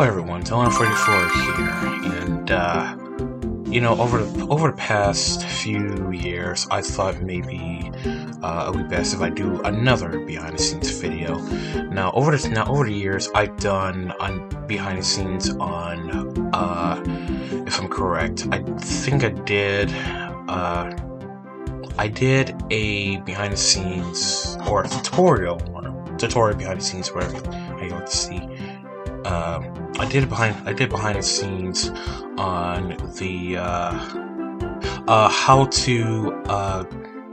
everyone, Dylan44 here, and over the past few years, I thought maybe it would be best if I do another behind the scenes video. Now over the years, I've done behind the scenes on if I'm correct, I think I did a behind the scenes or tutorial behind the scenes where I got to see. I did behind the scenes on the how to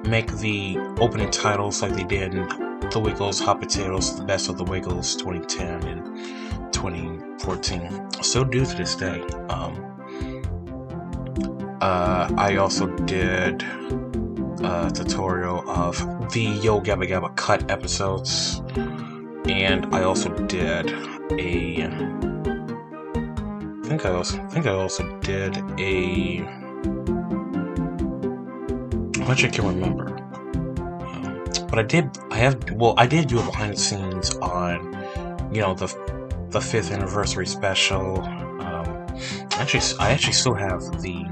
make the opening titles like they did in The Wiggles, Hot Potatoes, The Best of the Wiggles 2010 and 2014. Still do to this day. I also did a tutorial of the Yo Gabba Gabba Cut episodes, and I also did I think I also did a. Much I can remember, but I did do a behind the scenes on, the 5th anniversary special. I actually still have the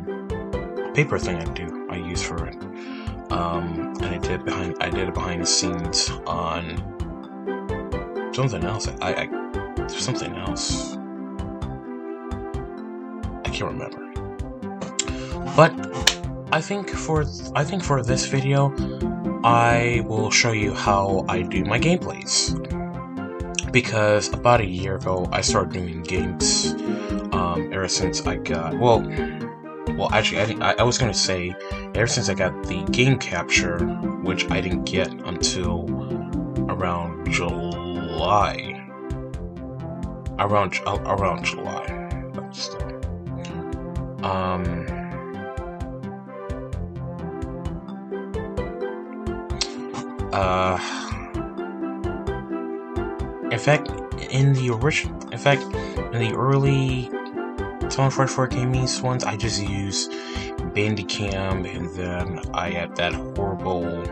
paper thing I use for it. And I did a behind the scenes on something else. There's something else. I can't remember. But I think for this video, I will show you how I do my gameplays. Because about a year ago, I started doing games. Ever since I got actually, I was gonna say ever since I got the game capture, which I didn't get until around July. Around July, but still. In the early Dylan44 Gaming ones, I just use Bandicam, and then I had that horrible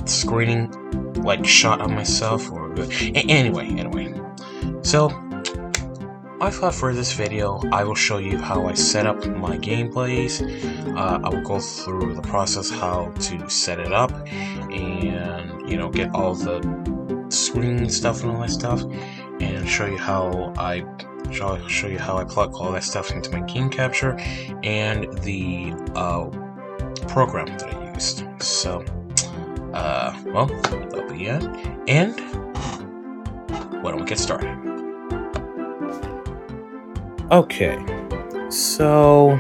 screening, shot of myself. Anyway. So, I thought for this video, I will show you how I set up my gameplays. I will go through the process how to set it up, and get all the screen stuff and all that stuff, and show you how I plug all that stuff into my game capture and the program that I used. So, that'll be it. And why don't we get started? Okay, so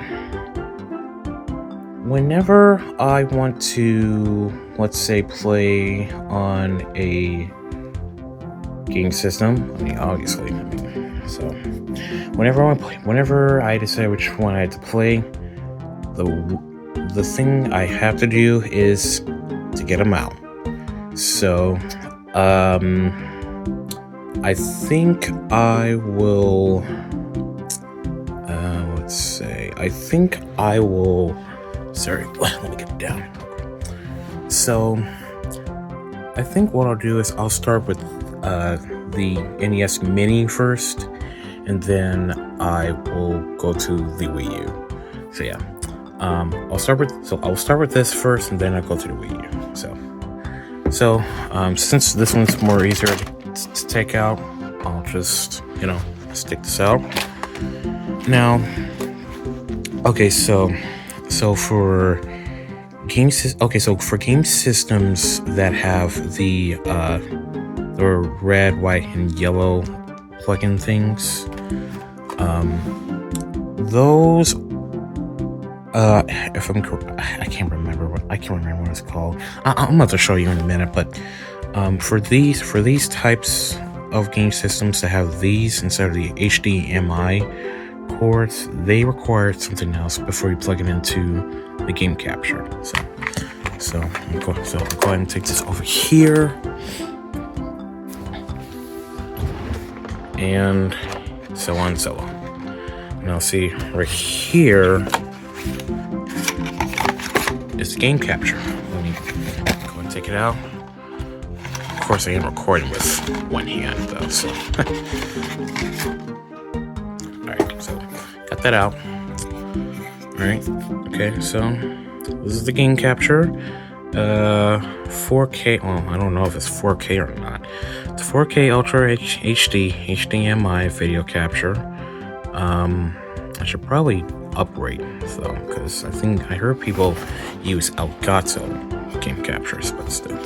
whenever I want to, let's say, play on a game system, so whenever I decide which one I had to play, the thing I have to do is to get them out. So, I think I will. Sorry, let me get it down. So, I think what I'll do is I'll start with the NES Mini first, and then I will go to the Wii U. So yeah, I'll start with this first, and then I'll go to the Wii U. So since this one's more easier to take out, I'll just stick this out. Now, okay, so for game systems that have the red, white, and yellow plug-in things, those if I'm correct, I can't remember what it's called. I'm about to show you in a minute, but for these types of game systems that have these instead of the HDMI cords, they require something else before you plug it into the game capture. So go ahead and take this over here, and so on and so on. Now see, right here is the game capture. Let me go and take it out. course, I am recording with one hand though, so. Alright, so got that out. Alright, okay, so this is the game capture. 4K, well, I don't know if it's 4K or not. It's 4K Ultra HD HDMI video capture. I should probably upgrade though, because I think I heard people use Elgato game captures, but still.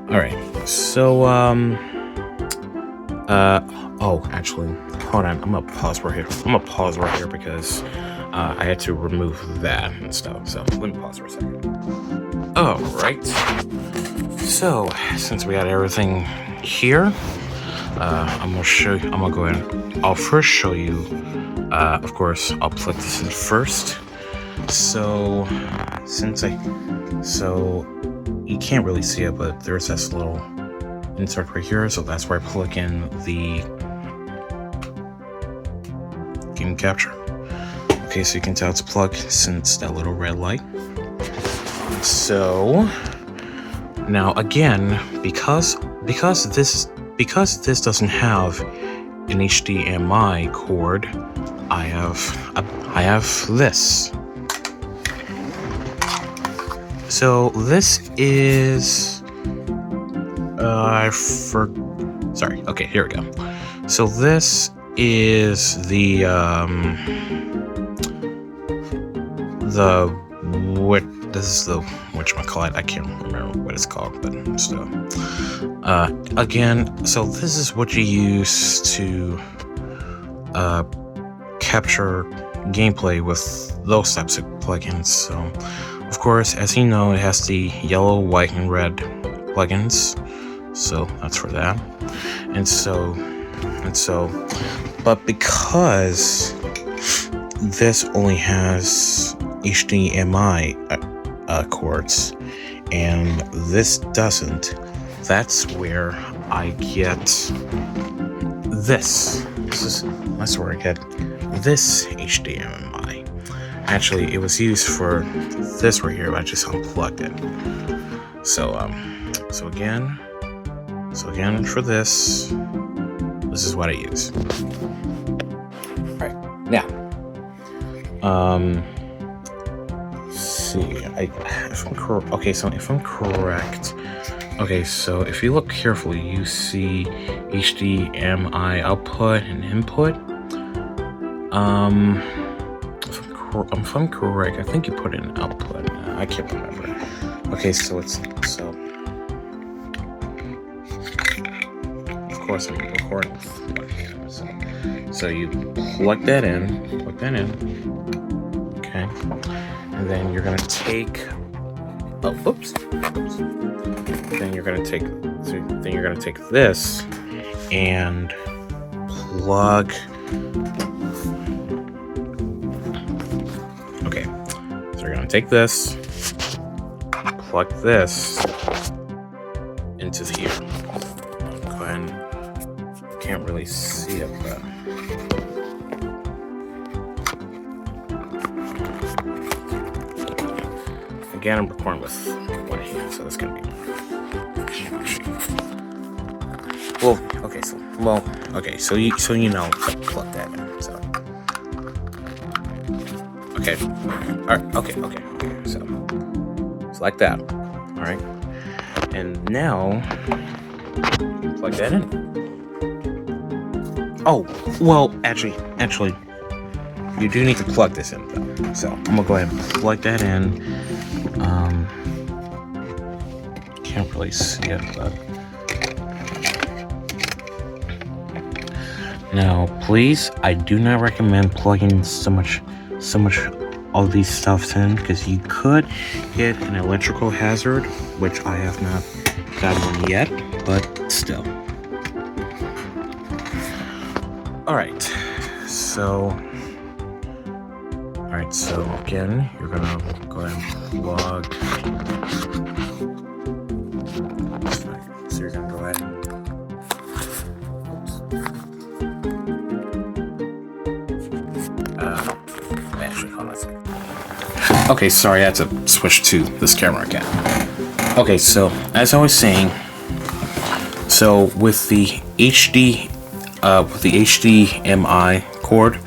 Alright, so oh, actually, hold on, I'm gonna pause right here because I had to remove that and stuff, so let me pause for a second. Alright, so since we got everything here, I'm gonna go ahead and I'll first show you, of course, I'll plug this in first. So you can't really see it, but there's this little insert right here, so that's where I plug in the game capture. Okay, so you can tell it's plugged since that little red light. So now again, because this doesn't have an HDMI cord, I have this. So this is sorry, okay, here we go. So this is the whatchamacallit, I can't remember what it's called, but still. Again, so this is what you use to capture gameplay with those types of plugins. So of course, as you know, it has the yellow, white, and red plugins, so that's for that. And so, but because this only has HDMI cords and this doesn't, that's where I get this. That's where I get this HDMI. Actually, it was used for this right here, but I just unplugged it. So again, for this is what I use. All right, now, see, if I'm correct. Okay, so if I'm correct, okay, so if you look carefully, you see HDMI output and input. If I'm correct, I think you put in output. I can't remember. Okay, so of course I'm recording with one hand. So you plug that in. Okay, and then you're gonna take. Oops. Then you're gonna take this and plug. Okay, so you're gonna take this, plug this into here. Go ahead and, can't really see it, but again, I'm recording with one hand, so that's gonna be so you know, plug that in. So okay, all right, okay. So it's like that. All right, and now plug that in. Oh, well, actually, you do need to plug this in though. So I'm gonna go ahead and plug that in. Can't really see it, but now, please, I do not recommend plugging so much all these stuffs in, because you could get an electrical hazard, which I have not got one yet, but still. Alright, so again, you're gonna go ahead and plug. So you're gonna go ahead and actually, hold on a second. Okay, sorry, I had to switch to this camera again. Okay, so as I was saying, so with the HDMI cord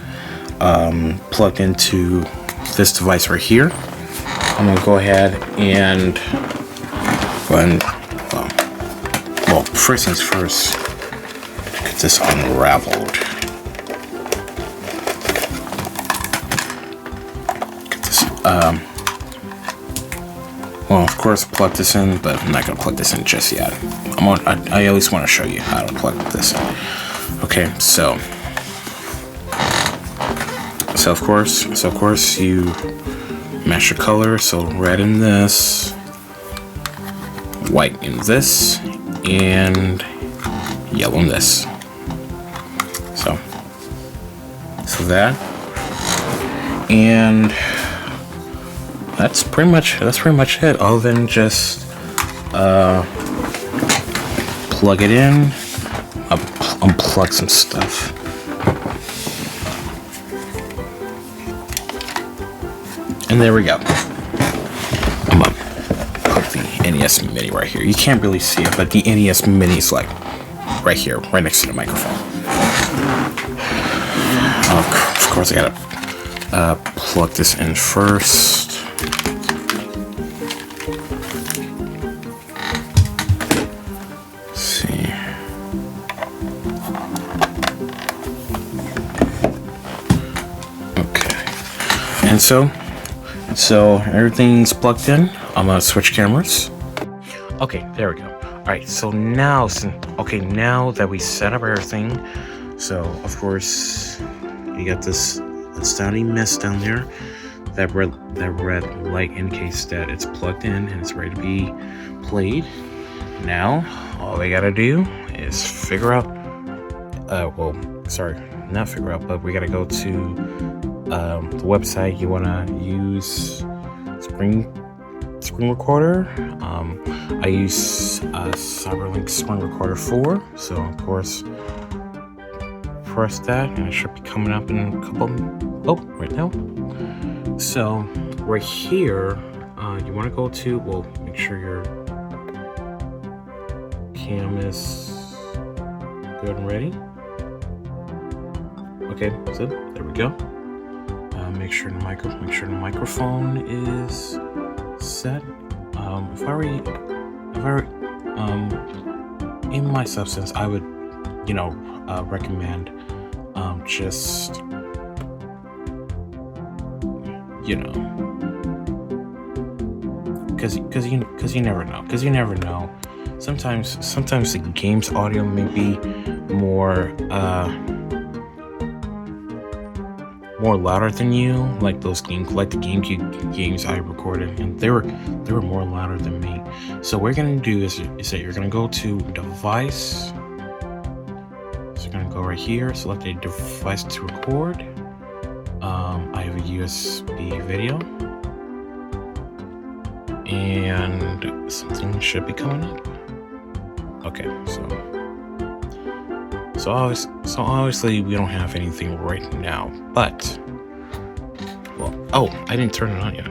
plugged into this device right here, I'm gonna go ahead and run. Well, first things first, get this unraveled. Get this. Well, of course, plug this in, but I'm not gonna plug this in just yet. I at least want to show you how to plug this in. Okay, so of course, you match your color. So red in this, white in this, and yellow in this. So that, and that's pretty much it. Other than just plug it in, unplug some stuff. And there we go. I'm gonna put the NES Mini right here. You can't really see it, but the NES Mini is like right here, right next to the microphone. Of course, I gotta plug this in first. Let's see. Okay. And so everything's plugged in. I'm gonna switch cameras. Okay, there we go. All right, so now that we set up everything, so of course you got this tiny mist down there. That red light indicates that it's plugged in and it's ready to be played. Now all we gotta do is figure out. Not figure out, but we gotta go to the website you want to use. Screen recorder. I use Cyberlink Screen Recorder 4. So of course, press that, and it should be coming up in a couple. Oh, right now. So right here, you want to go to. Well, make sure your cam is good and ready. Okay, so there we go. Make sure the microphone is set. In my substance, I would, recommend, just, because you never know. Sometimes the game's audio may be more louder than you, like the GameCube games I recorded, and they were more louder than me. So what you're gonna do is that you're gonna go to device. So you're gonna go right here, select a device to record. I have a USB video, and something should be coming up. Okay, so obviously we don't have anything right now, but I didn't turn it on yet.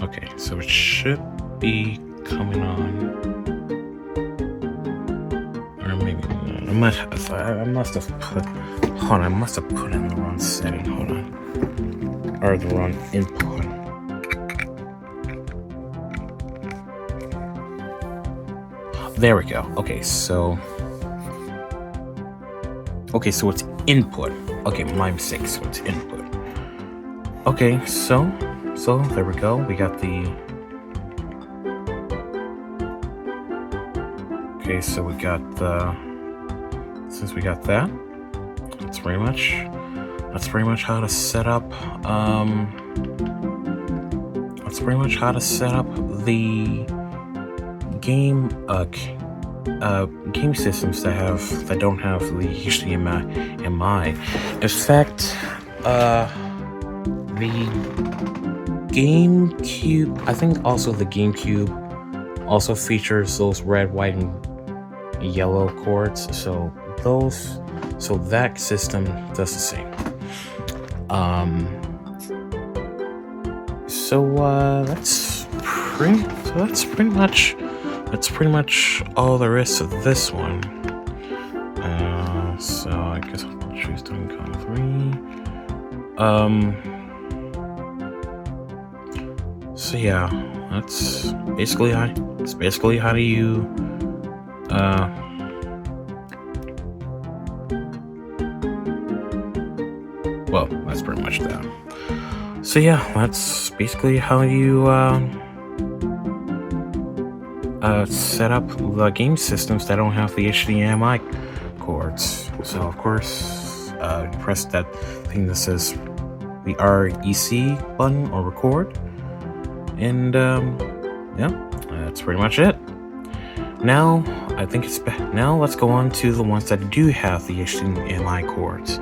Okay, so it should be coming on, or maybe not. I must have put in the wrong setting. Hold on, or the wrong input. There we go. Okay, so it's input. Okay, my mistake. So it's input. Okay, so there we go. We got the. Okay, so we got the. Since we got that, that's pretty much how to set up. That's pretty much how to set up the game systems that don't have the HDMI. In fact, the GameCube, I think also the GameCube also features those red, white, and yellow cords. So that system does the same. That's pretty much all there is to this one. So I guess I'll choose Donkey Kong 3. So yeah, that's basically how do you well, that's pretty much that. So yeah, that's basically how you set up the game systems that don't have the HDMI cords. So of course, press that thing that says the REC button or record, and yeah, that's pretty much it. Now I think now let's go on to the ones that do have the HDMI cords.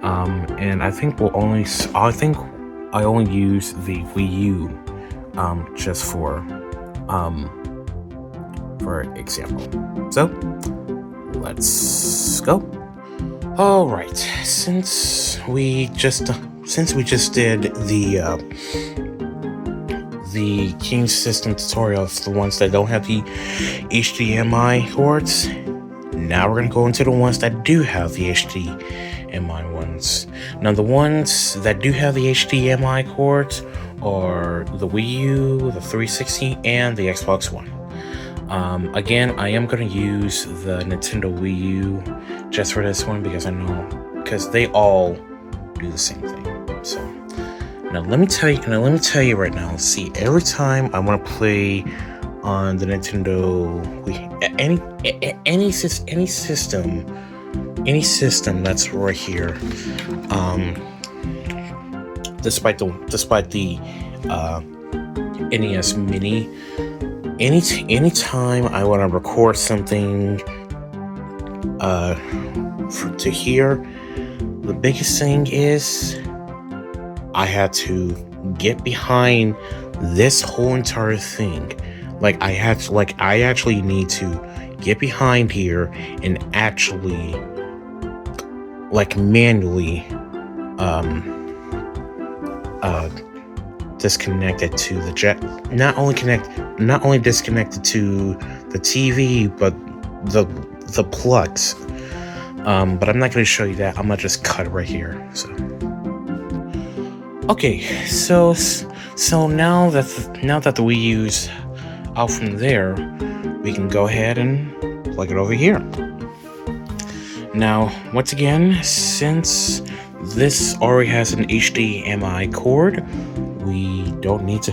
And I think I only use the Wii U just for example. So let's go. All right, since we just did the game system tutorial of the ones that don't have the HDMI cords, now we're gonna go into the ones that do have the HDMI ones. Now the ones that do have the HDMI cords are the Wii U, the 360, and the Xbox One. Again, I am going to use the Nintendo Wii U just for this one because they all do the same thing. So now let me tell you right now. See, every time I want to play on the Nintendo Wii, any system that's right here, despite the NES Mini. Anytime I want to record something to hear, the biggest thing is I had to get behind this whole entire thing. I actually need to get behind here and actually manually disconnected to the jet, not only disconnected to the TV, but the plugs. But I'm not going to show you that. I'm gonna just cut right here. So okay, so now that the Wii U's out from there, we can go ahead and plug it over here. Now, once again, since this already has an HDMI cord, we don't need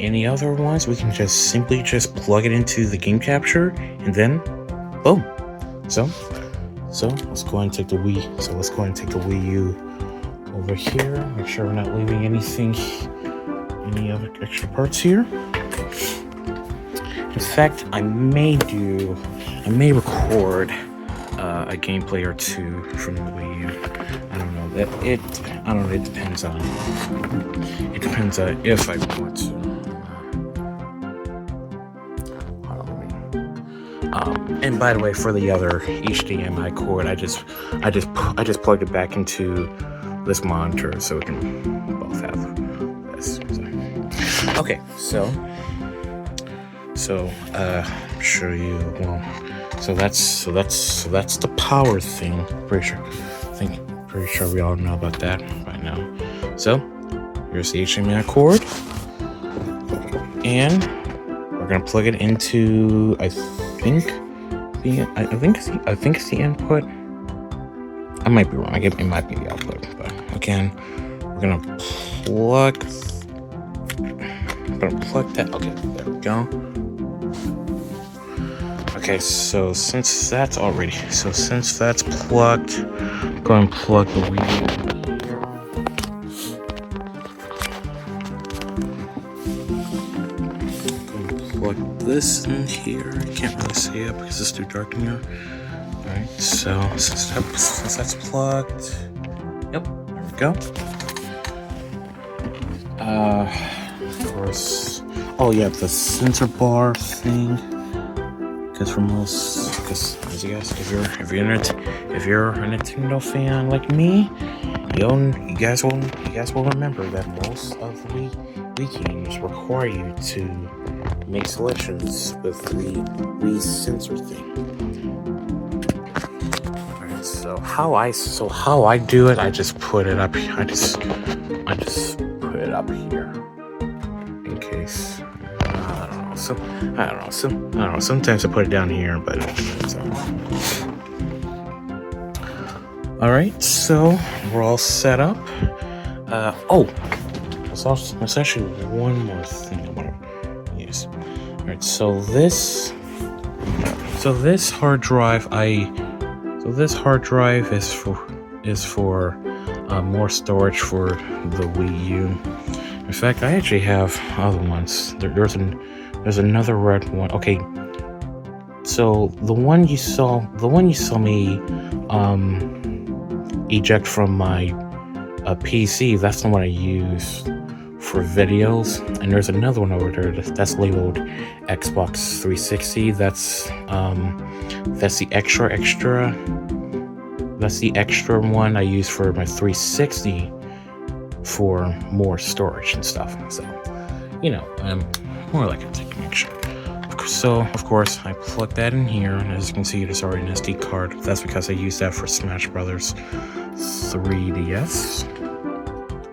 any other ones. We can simply plug it into the game capture, and then boom. So let's go ahead and take the Wii. So let's go ahead and take the Wii U over here. Make sure we're not leaving any other extra parts here. In fact, I may record a gameplay or two from the Wii U. I don't know. It depends on if I want to. And by the way, for the other HDMI cord, I just plugged it back into this monitor so we can both have this. Okay, so show you. Well, so that's the power thing. Pretty sure we all know about that right now. So here's the HDMI cord, and we're gonna plug it into I think it's the input. I might be wrong. It might be the output, but again, we're gonna plug that. Okay, there we go. Okay, so since that's plugged, go and plug the Wii U. Plug this in here. I can't really see it because it's too dark in here. Alright, so since that's plugged, yep, there we go. Of course, oh yeah, the sensor bar thing. Because because as you guys, if you're a Nintendo fan like me, you guys will remember that most of the Wii games require you to make selections with the Wii sensor thing. Alright, so how I do it, I just put it up. I just put it up here in case. I don't know. Sometimes I put it down here, but all right. So we're all set up. There's actually one more thing I want to use. All right. So this hard drive, this hard drive is for more storage for the Wii U. In fact, I actually have other ones. There's another red one. Okay, so the one you saw me eject from my PC. That's the one I use for videos. And there's another one over there that's labeled Xbox 360. That's the extra. That's the extra one I use for my 360 for more storage and stuff. So, more like a technician. So, of course, I plug that in here, and as you can see, there's already an SD card. That's because I use that for Smash Brothers 3DS.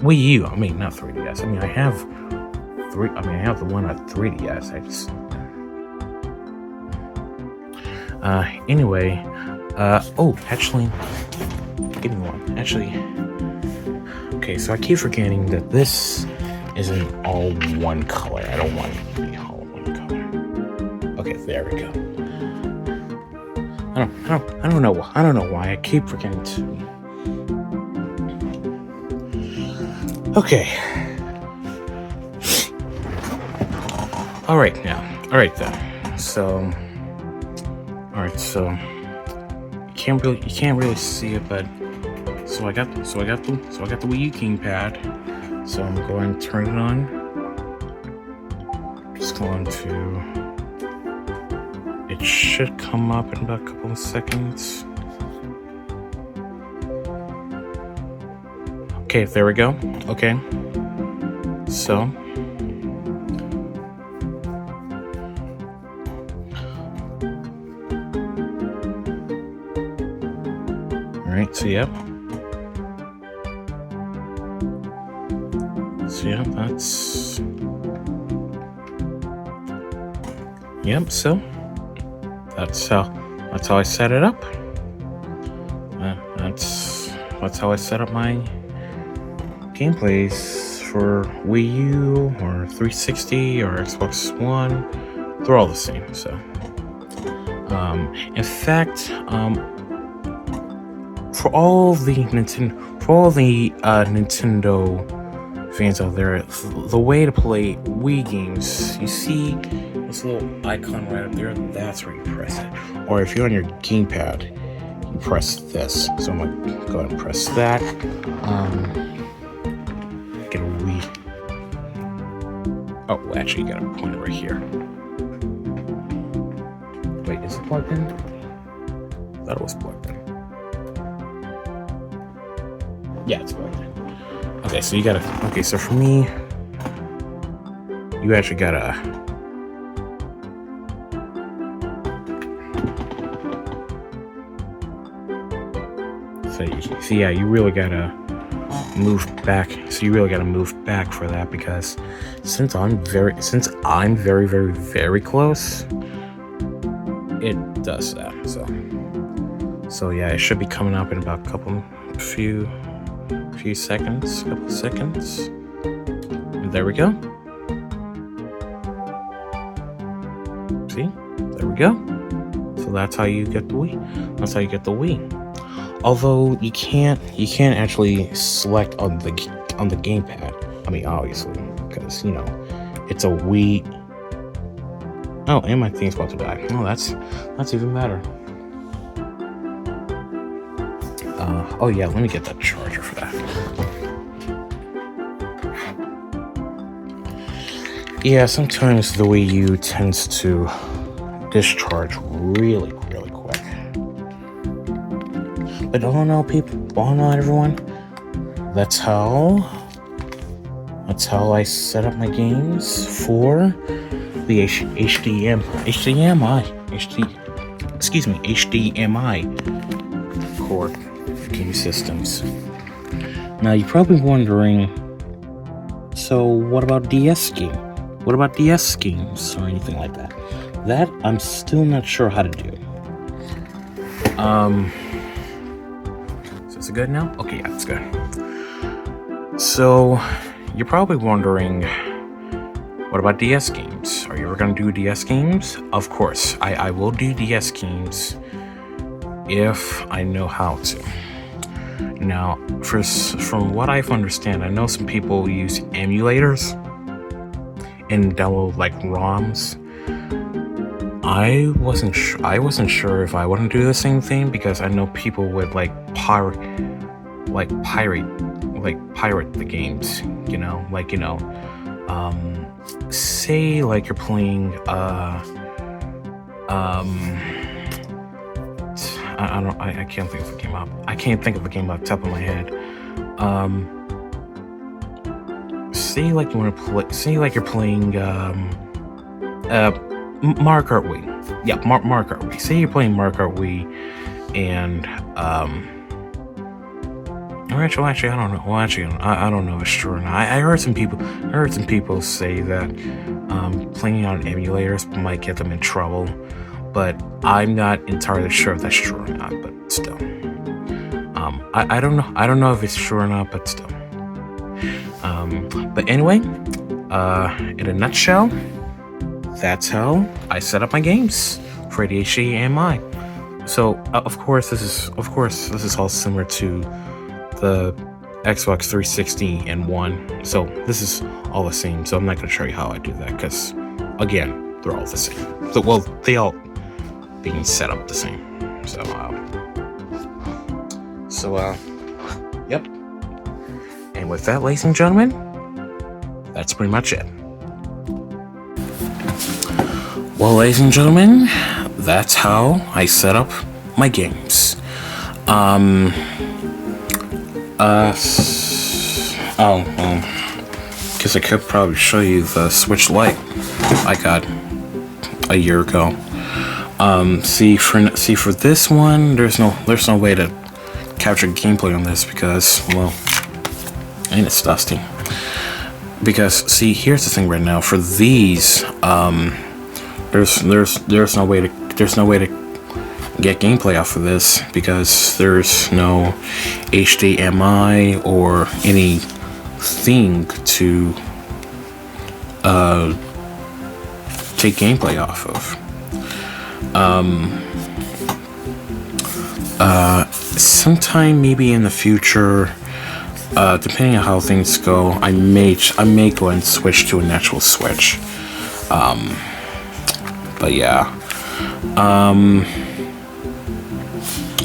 Wii U, not 3DS. I have the one at 3DS. Anyway, actually, give me one. Actually, okay, so I keep forgetting that this isn't all one color. I don't want it to be all one color. Okay, there we go. I don't know why I keep forgetting to. Okay. All right then. So, you can't really see it, but so I got the Wii U gamepad. So I'm going to turn it on. Just going to. It should come up in about a couple of seconds. Okay, there we go. Okay. So. Alright, so yep. So yeah, that's. Yep, so that's how I set it up. That's how I set up my gameplays for Wii U or 360 or Xbox One. They're all the same. So, in fact, for all the Nintendo fans out there, the way to play Wii games, you see this little icon right up there. That's where you press it. Or if you're on your gamepad, you press this. So I'm gonna go ahead and press that. Get a Wii. Oh, actually, you gotta point it right here. Wait, is it plugged in? I thought it was plugged in. Yeah, it's plugged in. Okay, so you gotta. Okay, so for me, you actually gotta. So yeah, you really gotta move back. So you really gotta move back for that, because since I'm very, very, very close, it does that. So yeah, it should be coming up in about a few seconds, couple seconds. And there we go. See? There we go. So that's how you get the Wii. Although you can't actually select on the gamepad. Obviously, because it's a Wii. Oh, and my thing's about to die. Oh, that's even better. Oh yeah, let me get that charger for that. Yeah, sometimes the Wii U tends to discharge really quick. But all in all, people, all in all, everyone, that's how I set up my games for the HDMI core game systems. Now you're probably wondering, so what about DS game? What about DS games or anything like that? That I'm still not sure how to do. Is it good now? Okay, yeah, it's good. So you're probably wondering, what about DS games? Are you ever gonna do DS games? Of course, I will do DS games if I know how to. Now, from what I understand, I know some people use emulators and download like ROMs. I wasn't sure if I wouldn't do the same thing, because I know people would pirate the games. Say like you're playing I can't think of a game up. I can't think of a game off the top of my head. Say like you want to play. Say like you're playing Mario Kart Wii. Yeah, Mario Kart Wii. Say you're playing Mario Kart Wii, and actually, I don't know. Well, actually, I don't know if it's true or not. I heard some people say that playing on emulators might get them in trouble, but I'm not entirely sure if that's true or not. But still, I don't know. I don't know if it's true or not, but still. But anyway, in a nutshell, that's how I set up my games for the HDMI. So of course this is all similar to the Xbox 360 and One. So this is all the same. So I'm not going to show you how I do that, because again, they're all the same. So they all being set up the same. Yep. And with that, ladies and gentlemen, that's pretty much it. Well, ladies and gentlemen, that's how I set up my games. Because I could probably show you the Switch Lite I got a year ago. See for this one, there's no way to capture gameplay on this, because, well, and it's dusty. Because see, here's the thing right now. For these, there's no way to get gameplay off of this, because there's no HDMI or anything to take gameplay off of. Sometime maybe in the future, depending on how things go, I may go and switch to an actual Switch. But yeah.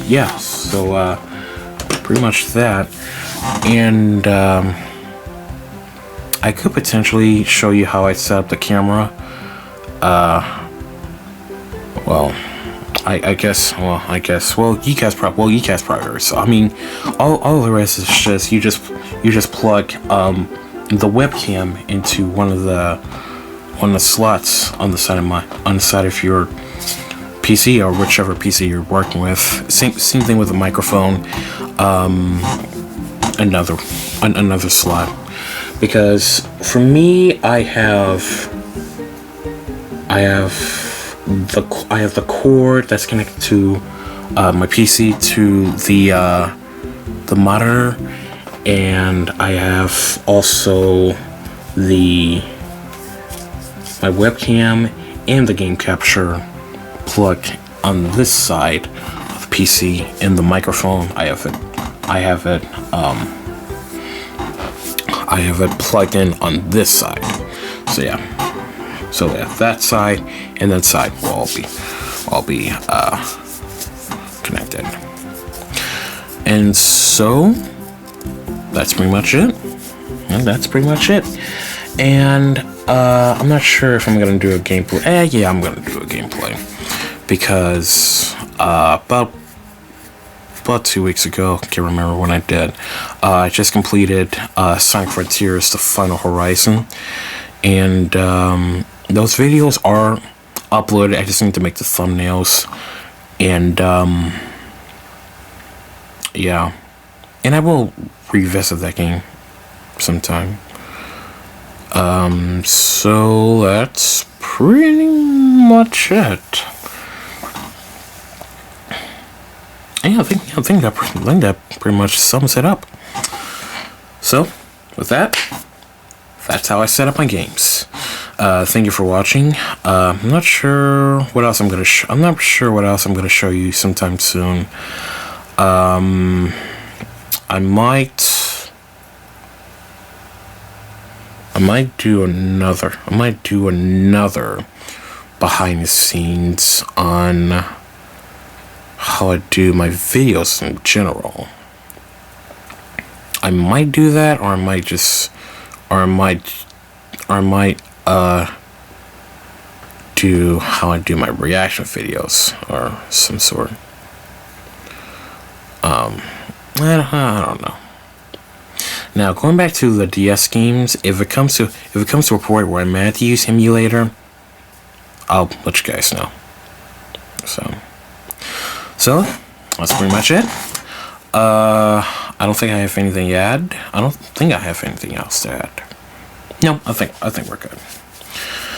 Yeah, so pretty much that. And I could potentially show you how I set up the camera. I guess you guys probably are. So I mean, all the rest is just you just plug the webcam into one of the slots on the side of your PC, or whichever PC you're working with. Same thing with the microphone. Another slot, because for me, I have the cord that's connected to my PC to the monitor, and I have also my webcam and the game capture plugged on this side of the PC, and the microphone I have it plugged in on this side. So yeah, that side and that side will all be connected. And so that's pretty much it. And I'm not sure if I'm gonna do a gameplay. Yeah, I'm gonna do a gameplay, because about about 2 weeks ago. Can't remember when I did. I just completed Sonic Frontiers: The Final Horizon, and those videos are uploaded. I just need to make the thumbnails, and yeah, and I will revisit that game sometime. So that's pretty much it. Yeah, I think that pretty much sums it up. So, with that, that's how I set up my games. Thank you for watching. I'm not sure what else I'm gonna. I'm not sure what else I'm gonna show you sometime soon. I might do another. Behind the scenes on how I do my videos in general. I might do that, or I might do how I do my reaction videos or some sort. I don't know. Now, going back to the DS games, if it comes to a point where I'm at to use emulator, I'll let you guys know. So that's pretty much it. I don't think I have anything to add. I don't think I have anything else to add. No, I think we're good.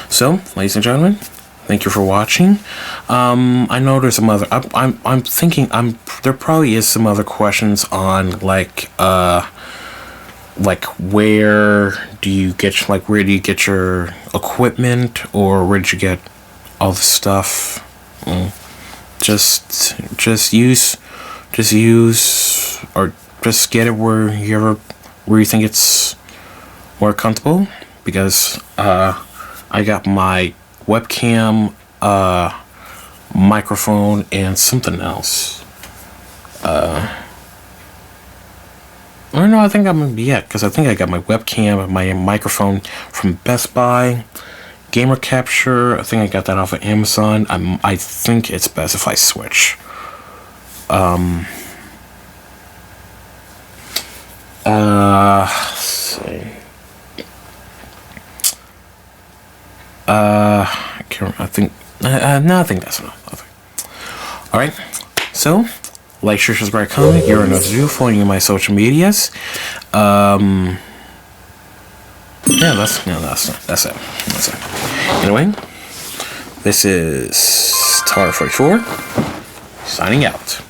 So, ladies and gentlemen, thank you for watching. I know there's some other. I'm thinking. There probably is some other questions on like where do you get your equipment, or where did you get all the stuff? Just use, or just get it where you think it's more comfortable, because I got my webcam, microphone, and something else. Or no, I think because I think I got my webcam and my microphone from Best Buy. Gamer Capture, I think I got that off of Amazon. I think it's best if I switch. Let's see. I think that's enough. All right. So, like, share, subscribe, comment. You're enough to do. Following my social medias. Yeah, that's it. Anyway, this is Tar44 signing out.